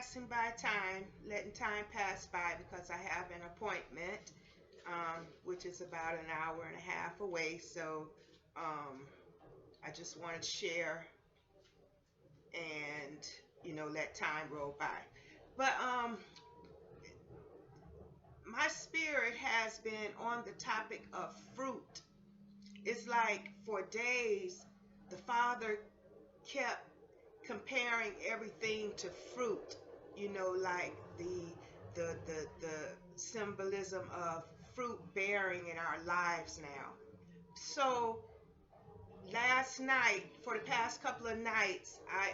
passing by time, letting time pass by because I have an appointment, which is about an hour and a half away. So um, I just want to share and let time roll by. But my spirit has been on the topic of fruit. It's like for days the Father kept comparing everything to fruit, like the symbolism of fruit bearing in our lives now. So last night, for the past couple of nights, I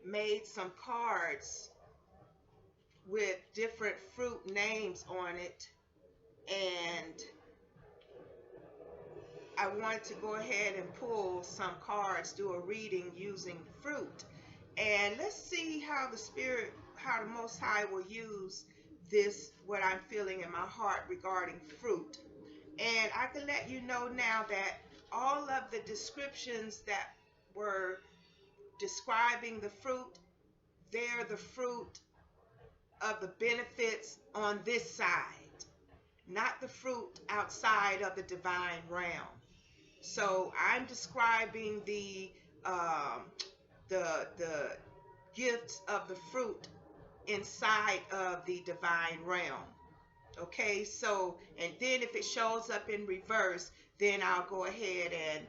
made some cards with different fruit names on it, and I wanted to go ahead and pull some cards, do a reading using fruit. And let's see how the Most High will use this, what I'm feeling in my heart regarding fruit. And I can let you know now that all of the descriptions that were describing the fruit, they're the fruit of the benefits on this side, not the fruit outside of the divine realm. So I'm describing the gifts of the fruit inside of the divine realm. Okay, so and then if it shows up in reverse, then I'll go ahead and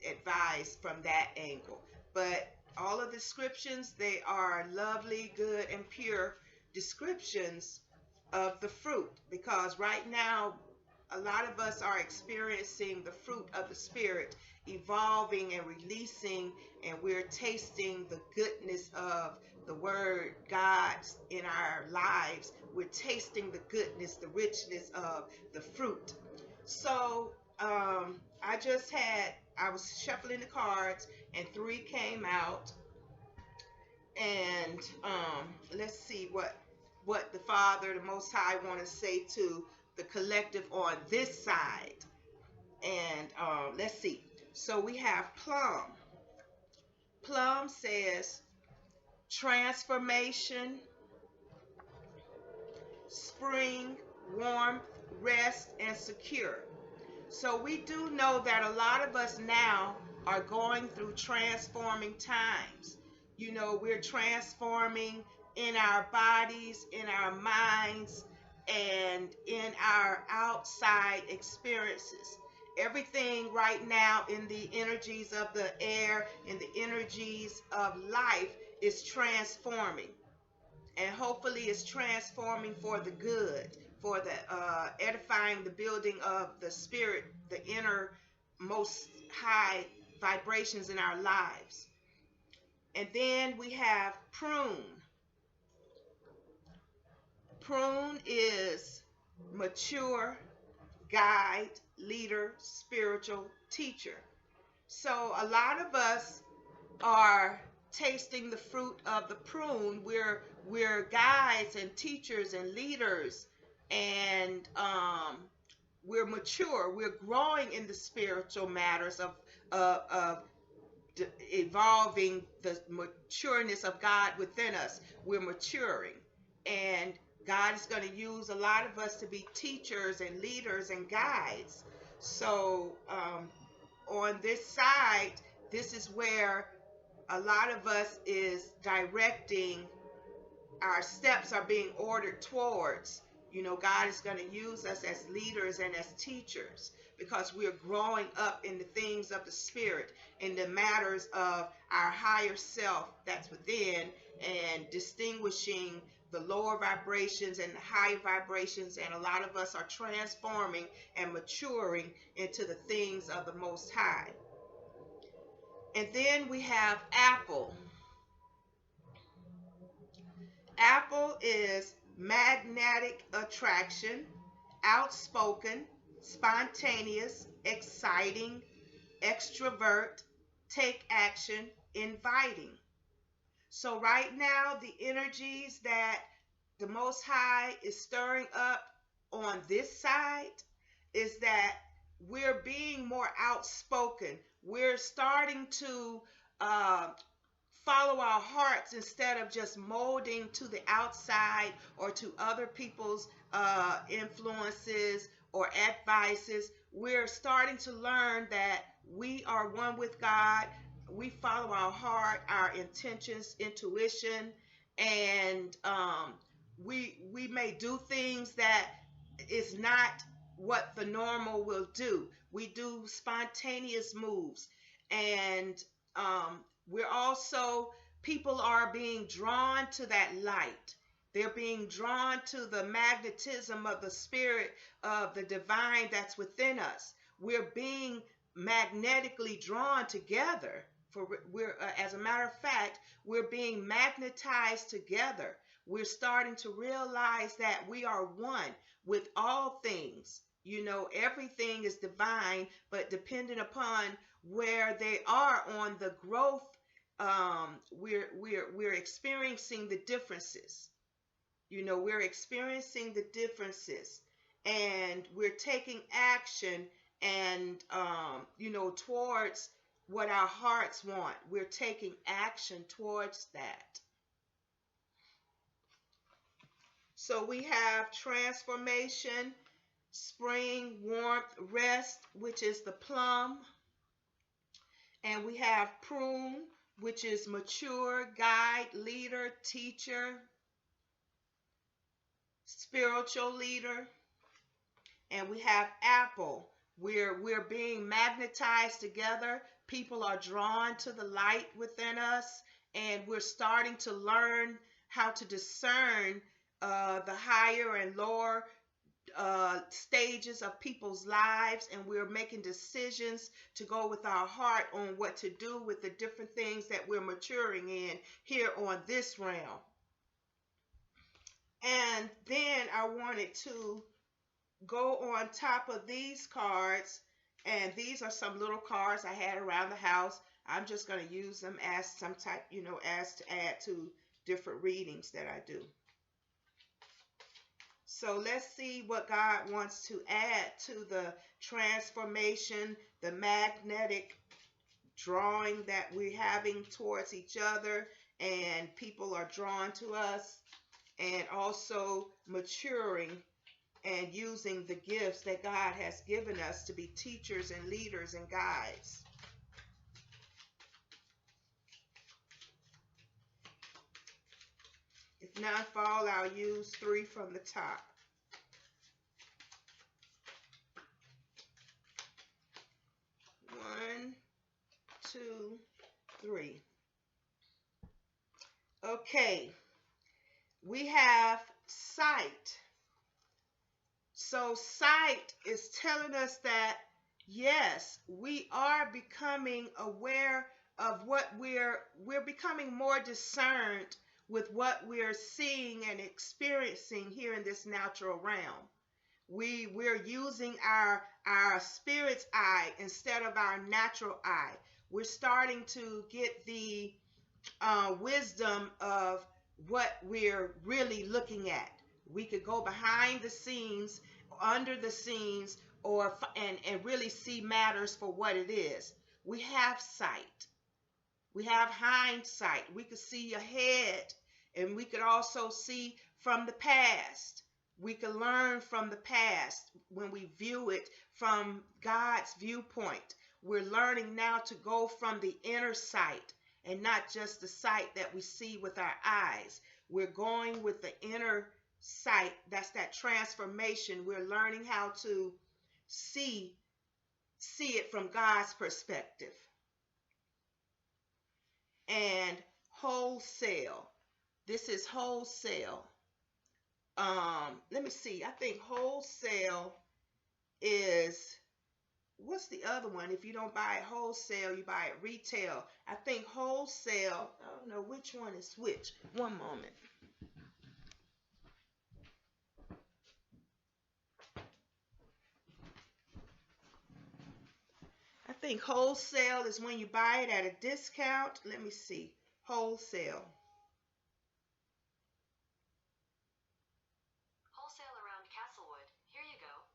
advise from that angle. But all of the descriptions, they are lovely, good, and pure descriptions of the fruit, because right now a lot of us are experiencing the fruit of the Spirit evolving and releasing, and we're tasting the goodness of the Word God in our lives. We're tasting the goodness, the richness of the fruit. So I was shuffling the cards, and 3 came out, and let's see what the Father, the Most High, want to say to the collective on this side. And let's see. So we have plum. Plum says transformation, spring, warmth, rest, and secure. So we do know that a lot of us now are going through transforming times. We're transforming in our bodies, in our minds, and in our outside experiences. Everything right now in the energies of the air, in the energies of life, is transforming. And hopefully it's transforming for the good, for the edifying, the building of the spirit, the inner most high vibrations in our lives. And then we have prune. Prune is mature, guide, leader, spiritual teacher. So a lot of us are tasting the fruit of the prune. We're guides and teachers and leaders, and we're mature. We're growing in the spiritual matters of evolving the matureness of God within us. We're maturing, and God is going to use a lot of us to be teachers and leaders and guides. So on this side, this is where a lot of us is directing, our steps are being ordered towards. God is going to use us as leaders and as teachers, because we are growing up in the things of the Spirit, in the matters of our higher self that's within, and distinguishing the lower vibrations and the higher vibrations. And a lot of us are transforming and maturing into the things of the Most High. And then we have apple. Apple is magnetic attraction, outspoken, spontaneous, exciting, extrovert, take action, inviting. So right now, the energies that the Most High is stirring up on this side is that we're being more outspoken. We're starting to follow our hearts instead of just molding to the outside or to other people's influences or advices. We're starting to learn that we are one with God. We follow our heart, our intentions, intuition, and we may do things that is not what the normal will do. We do spontaneous moves, and we're also, people are being drawn to that light. They're being drawn to the magnetism of the spirit of the divine that's within us. We're being magnetically drawn together. For we're, as a matter of fact, we're being magnetized together. We're starting to realize that we are one with all things. You know, everything is divine, but depending upon where they are on the growth, we're experiencing the differences. You know, we're experiencing the differences, and we're taking action, and you know, towards what our hearts want. We're taking action towards that. So we have transformation, spring, warmth, rest, which is the plum. And we have prune, which is mature, guide, leader, teacher, spiritual leader. And we have apple. We're being magnetized together. People are drawn to the light within us, and we're starting to learn how to discern the higher and lower stages of people's lives, and we're making decisions to go with our heart on what to do with the different things that we're maturing in here on this realm. And then I wanted to go on top of these cards, and these are some little cards I had around the house. I'm just going to use them as some type, you know, as to add to different readings that I do. So let's see what God wants to add to the transformation, the magnetic drawing that we're having towards each other, and people are drawn to us, and also maturing and using the gifts that God has given us to be teachers and leaders and guides. If none fall, I'll use 3 from the top. One, 2, 3. Okay, we have sight. So sight is telling us that, yes, we are becoming aware of what we're becoming more discerned with what we're seeing and experiencing here in this natural realm. We're using our spirit's eye instead of our natural eye. We're starting to get the wisdom of what we're really looking at. We could go behind the scenes, under the scenes, or and really see matters for what it is. We have sight. We have hindsight. We could see ahead, and we could also see from the past. We can learn from the past when we view it from God's viewpoint. We're learning now to go from the inner sight and not just the sight that we see with our eyes. We're going with the inner sight. That's that transformation. We're learning how to see it from God's perspective. And wholesale. This is wholesale. Let me see. I think wholesale is, what's the other one? If you don't buy it wholesale, you buy it retail. I think wholesale, I don't know which one is which. One moment. I think wholesale is when you buy it at a discount. Let me see. Wholesale. Wholesale around Castlewood. Here you go.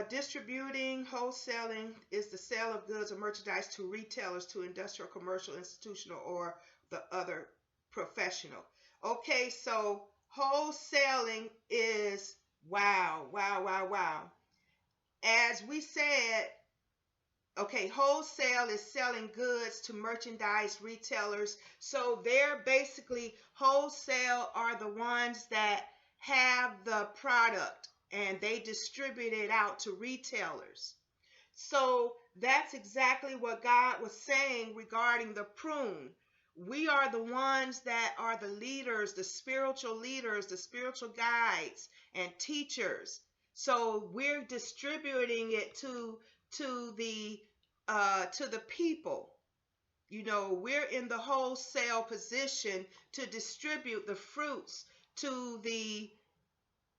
Distributing, wholesaling is the sale of goods or merchandise to retailers, to industrial, commercial, institutional, or the other professional. Okay, so wholesaling is wow, wow, wow, wow. As we said, okay, wholesale is selling goods to merchandise retailers. So they're basically, wholesale are the ones that have the product and they distribute it out to retailers. So that's exactly what God was saying regarding the prune. We are the ones that are the leaders, the spiritual guides and teachers. So we're distributing it to the people. You know, we're in the wholesale position to distribute the fruits to the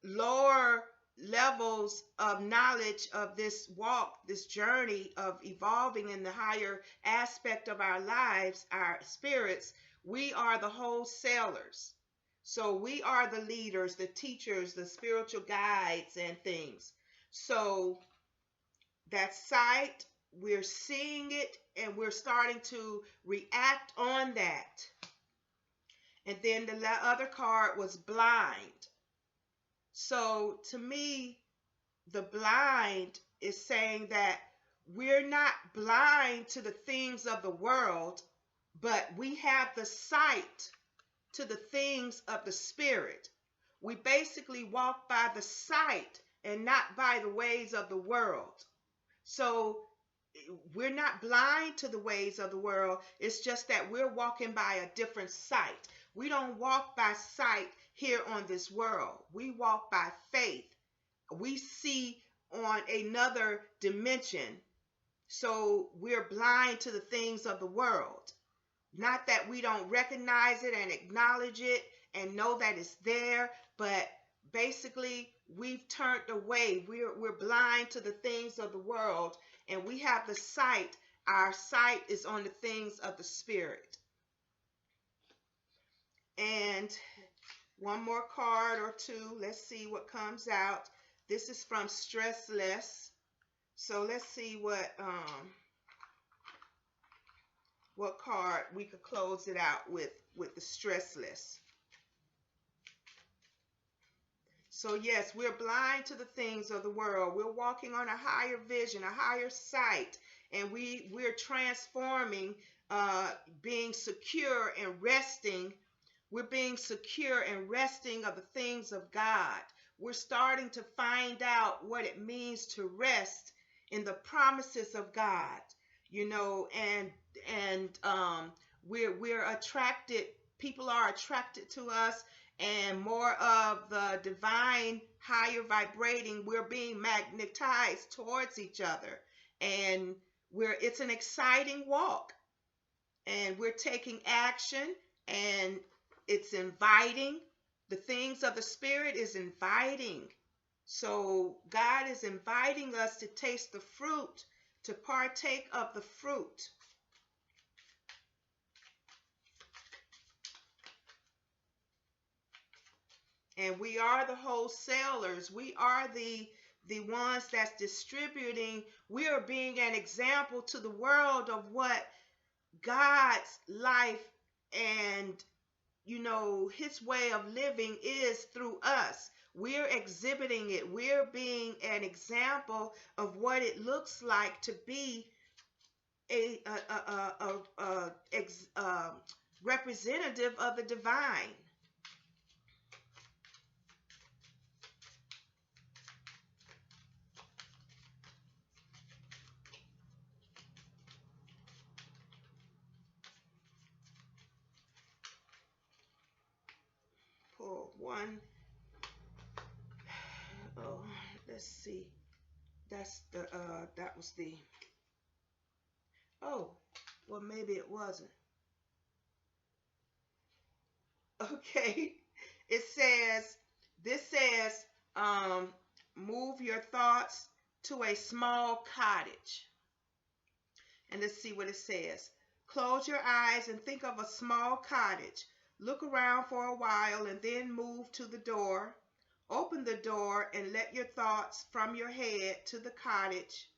lower levels of knowledge of this walk, this journey of evolving in the higher aspect of our lives, our spirits. We are the wholesalers. So we are the leaders, the teachers, the spiritual guides and things. So that sight, we're seeing it and we're starting to react on that. And then the other card was blind. So to me, the blind is saying that we're not blind to the things of the world, but we have the sight to the things of the spirit. We basically walk by the sight and not by the ways of the world. So we're not blind to the ways of the world. It's just that we're walking by a different sight. We don't walk by sight here on this world. We walk by faith. We see on another dimension. So we're blind to the things of the world. Not that we don't recognize it and acknowledge it and know that it's there, but basically we've turned away. We're blind to the things of the world, and we have the sight. Our sight is on the things of the spirit. And one more card or two. Let's see what comes out. This is from Stressless. So let's see what card we could close it out with the Stressless. So yes, we're blind to the things of the world. We're walking on a higher vision, a higher sight, and we're transforming, being secure and resting. We're being secure and resting of the things of God. We're starting to find out what it means to rest in the promises of God, you know, and we're attracted. People are attracted to us, and more of the divine, higher vibrating. We're being magnetized towards each other, and it's an exciting walk, and we're taking action, and it's inviting. The things of the spirit is inviting. So God is inviting us to taste the fruit, to partake of the fruit. And we are the wholesalers. We are the ones that's distributing. We are being an example to the world of what God's life and, you know, his way of living is through us. We're exhibiting it. We're being an example of what it looks like to be a representative of the divine. Pull one. Oh, let's see. That was the. Oh, well, maybe it wasn't. Okay. This says, move your thoughts to a small cottage. And let's see what it says. Close your eyes and think of a small cottage. Look around for a while and then move to the door. Open the door and let your thoughts from your head to the cottage.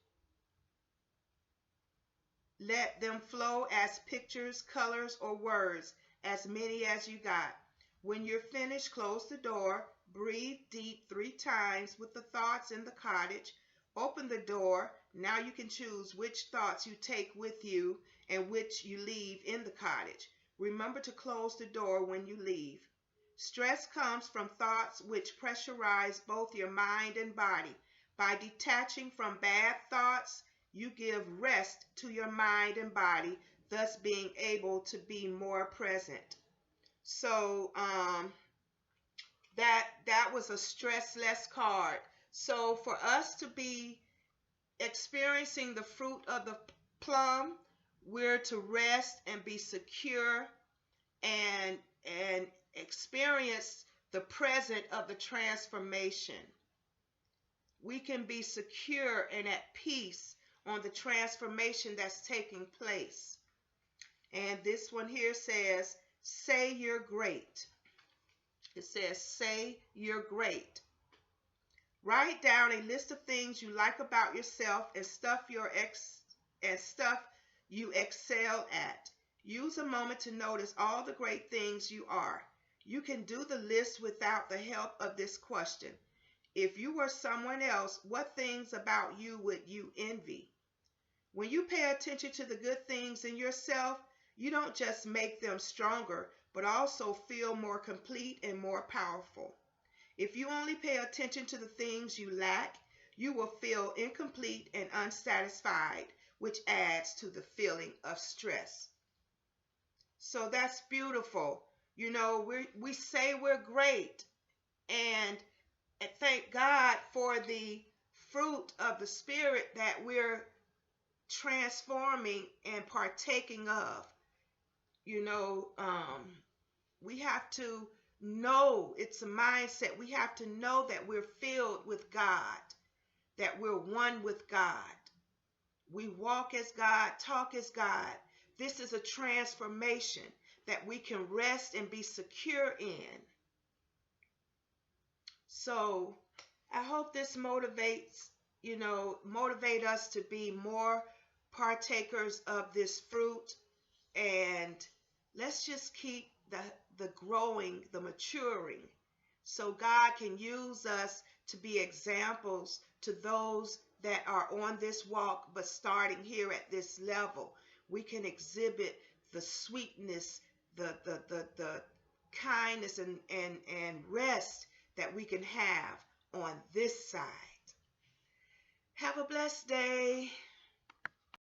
Let them flow as pictures, colors, or words, as many as you got. When you're finished, close the door. Breathe deep 3 times with the thoughts in the cottage. Open the door. Now you can choose which thoughts you take with you and which you leave in the cottage. Remember to close the door when you leave. Stress comes from thoughts which pressurize both your mind and body. By detaching from bad thoughts, you give rest to your mind and body, thus being able to be more present. So that was a stressless card. So for us to be experiencing the fruit of the plum, we're to rest and be secure and experience the present of the transformation. We can be secure and at peace on the transformation that's taking place. And this one here says, say you're great. It says, say you're great. Write down a list of things you like about yourself and stuff you excel at. Use a moment to notice all the great things you are. You can do the list without the help of this question. If you were someone else, what things about you would you envy? When you pay attention to the good things in yourself, you don't just make them stronger, but also feel more complete and more powerful. If you only pay attention to the things you lack, you will feel incomplete and unsatisfied, which adds to the feeling of stress. So that's beautiful. You know, we say we're great, and thank God for the fruit of the Spirit that we're transforming and partaking of. You know, we have to know, it's a mindset. We have to know that we're filled with God, that we're one with God. We walk as God, talk as God. This is a transformation that we can rest and be secure in. So I hope this motivate us to be more partakers of this fruit, and let's just keep the growing, the maturing, so God can use us to be examples to those that are on this walk, but starting here at this level. We can exhibit the sweetness, the kindness and rest that we can have on this side. Have a blessed day.